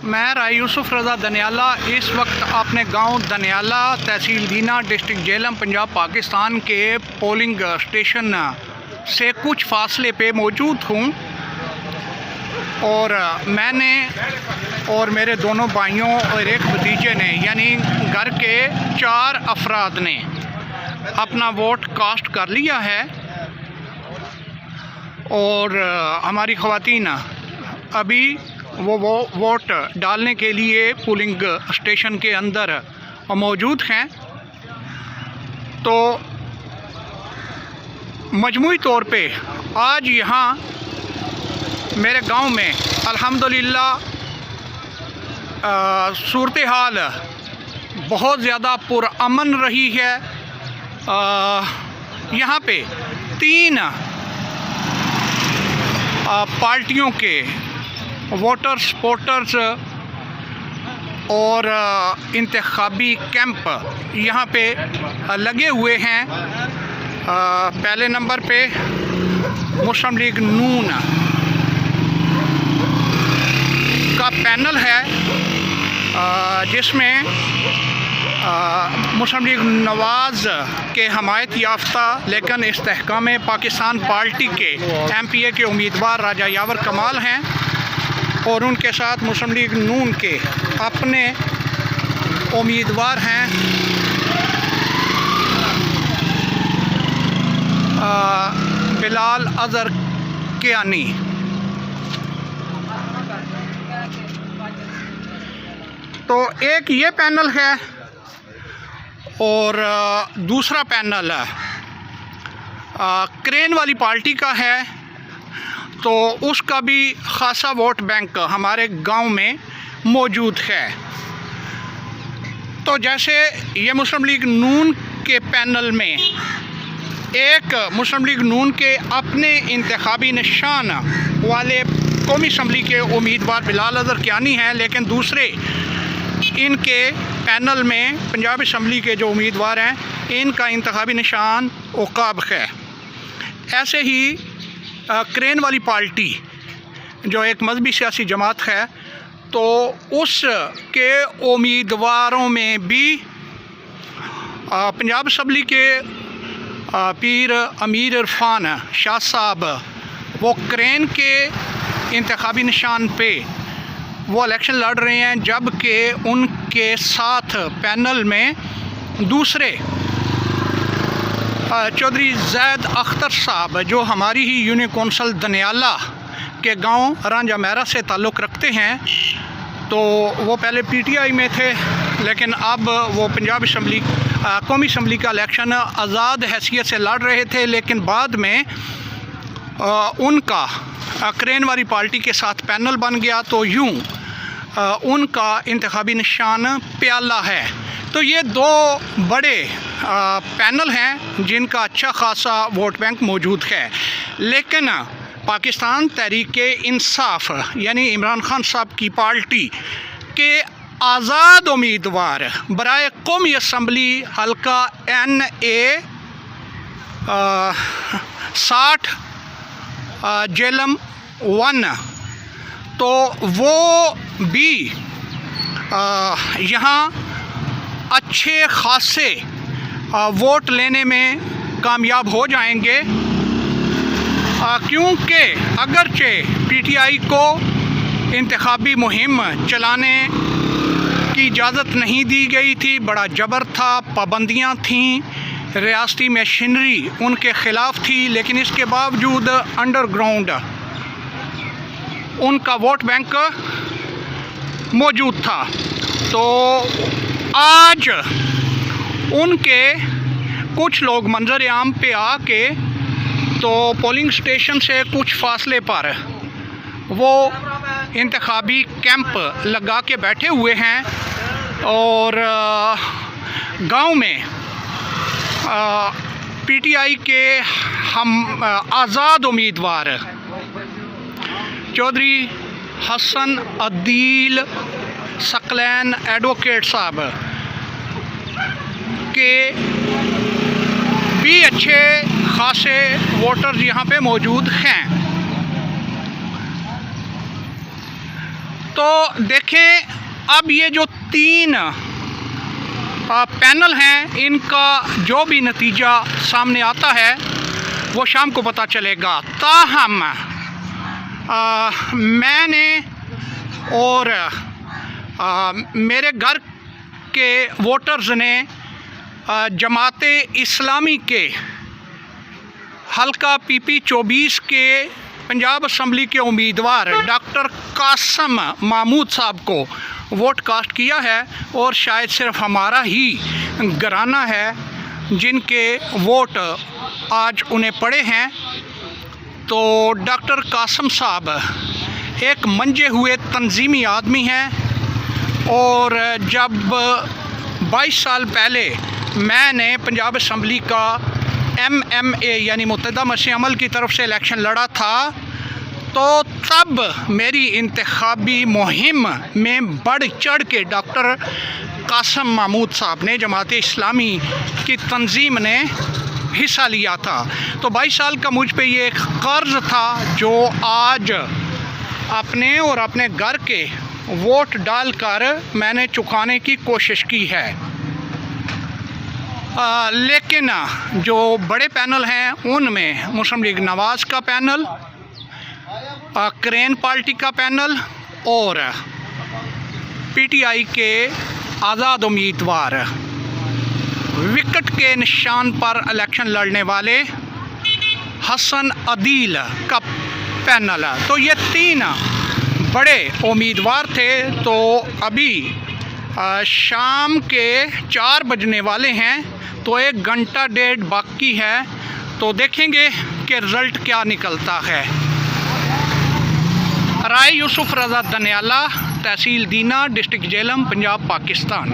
मैं राय यूसुफ रज़ा दनियाला इस वक्त अपने गांव दनियाला तहसील दीना डिस्ट्रिक्ट झेलम पंजाब पाकिस्तान के पोलिंग स्टेशन से कुछ फासले पे मौजूद हूँ और मैंने और मेरे दोनों भाइयों और एक भतीजे ने यानी घर के 4 अफराद ने अपना वोट कास्ट कर लिया है और हमारी ख़वातीन अभी वो वोट डालने के लिए पोलिंग स्टेशन के अंदर मौजूद हैं। तो मजमूई तौर पे आज यहाँ मेरे गांव में अल्हम्दुलिल्लाह सूरत हाल बहुत ज़्यादा पुरअमन रही है। यहाँ पे 3 पार्टियों के वोटर्स सपोर्टर्स और इंतखाबी कैंप यहाँ पे लगे हुए हैं। पहले नंबर पे मुस्लिम लीग नून का पैनल है जिसमें मुस्लिम लीग नवाज़ के हमायत याफ्ता लेकिन इस्तेहकाम पाकिस्तान पार्टी के MPA के उम्मीदवार राजा यावर कमाल हैं और उनके साथ मुस्लिम लीग नून के अपने उम्मीदवार हैं बिलाल अज़हर कियानी। तो एक ये पैनल है और दूसरा पैनल क्रेन वाली पार्टी का है, तो उसका भी ख़ासा वोट बैंक हमारे गांव में मौजूद है। तो जैसे ये मुस्लिम लीग नून के पैनल में एक मुस्लिम लीग नून के अपने इंतखाबी निशान वाले कौमी असम्बली के उम्मीदवार बिलाल अज़हर कियानी हैं, लेकिन दूसरे इनके पैनल में पंजाब असम्बली के जो उम्मीदवार हैं इनका इंतखाबी निशान उक़ाब है। ऐसे ही क्रेन वाली पार्टी जो एक मजहबी सियासी जमात है, तो उसके उम्मीदवारों में भी पंजाब असम्बली के पीर अमीर इरफान शाह साहब वो क्रेन के इंतखाबी निशान पे वो इलेक्शन लड़ रहे हैं, जबकि उनके साथ पैनल में दूसरे चौधरी जैद अख्तर साहब जो हमारी ही यूनियन कौंसल दनियाला के गांव रांझा मेहरा से ताल्लुक़ रखते हैं, तो वो पहले PTI में थे लेकिन अब वो पंजाब असम्बली कौमी असम्बली का इलेक्शन आज़ाद हैसियत से लड़ रहे थे, लेकिन बाद में उनका क्रेन वाली पार्टी के साथ पैनल बन गया, तो यूँ उनका इंतखाबी निशान प्याला है। तो ये 2 बड़े पैनल हैं जिनका अच्छा खासा वोट बैंक मौजूद है। लेकिन पाकिस्तान तहरीक इंसाफ यानी इमरान खान साहब की पार्टी के आज़ाद उम्मीदवार बराए कौमी असम्बली हल्का NA 60 झेलम 1, तो वो भी यहाँ अच्छे खासे वोट लेने में कामयाब हो जाएंगे, क्योंकि अगरचे PTI को इंतखाबी मुहिम चलाने की इजाज़त नहीं दी गई थी, बड़ा जबर था, पाबंदियाँ थीं, रियासती मशीनरी उनके ख़िलाफ़ थी, लेकिन इसके बावजूद अंडरग्राउंड उनका वोट बैंक मौजूद था। तो आज उनके कुछ लोग मंजर आम पे आके तो पोलिंग स्टेशन से कुछ फासले पर वो इंतखाबी कैंप लगा के बैठे हुए हैं और गांव में PTI के हम आज़ाद उम्मीदवार चौधरी हसन अदील सकलैन एडवोकेट साहब के भी अच्छे खासे वोटर्स यहाँ पे मौजूद हैं। तो देखें, अब ये जो 3 पैनल हैं, इनका जो भी नतीजा सामने आता है वो शाम को पता चलेगा। ताहम मैंने और मेरे घर के वोटर्स ने जमाते इस्लामी के हल्का PP 24 के पंजाब असम्बली के उम्मीदवार डॉक्टर कासम महमूद साहब को वोट कास्ट किया है, और शायद सिर्फ हमारा ही घराना है जिनके वोट आज उन्हें पड़े हैं। तो डॉक्टर कासम साहब एक मंजे हुए तंजीमी आदमी हैं, और जब 22 साल पहले मैंने पंजाब असम्बली का MMA यानी मुत्तहिदा मशीह अमल की तरफ से इलेक्शन लड़ा था, तो तब मेरी इंतखाबी मुहिम में बढ़ चढ़ के डॉक्टर कासम महमूद साहब ने, जमात इस्लामी की तंजीम ने हिस्सा लिया था। तो 22 साल का मुझ पे ये एक कर्ज था जो आज अपने और अपने घर के वोट डालकर मैंने चुकाने की कोशिश की है। लेकिन जो बड़े पैनल हैं उनमें मुस्लिम लीग नवाज़ का पैनल, क्रेन पार्टी का पैनल और PTI के आज़ाद उम्मीदवार, विकेट के निशान पर इलेक्शन लड़ने वाले हसन अदील का पैनल। तो ये 3 बड़े उम्मीदवार थे। तो अभी शाम के 4 बजने वाले हैं, तो 1 घंटा 1.5 बाकी है। तो देखेंगे कि रिज़ल्ट क्या निकलता है। राय यूसुफ रज़ा दनियाला, तहसील दीना, डिस्ट्रिक्ट जेलम, पंजाब, पाकिस्तान।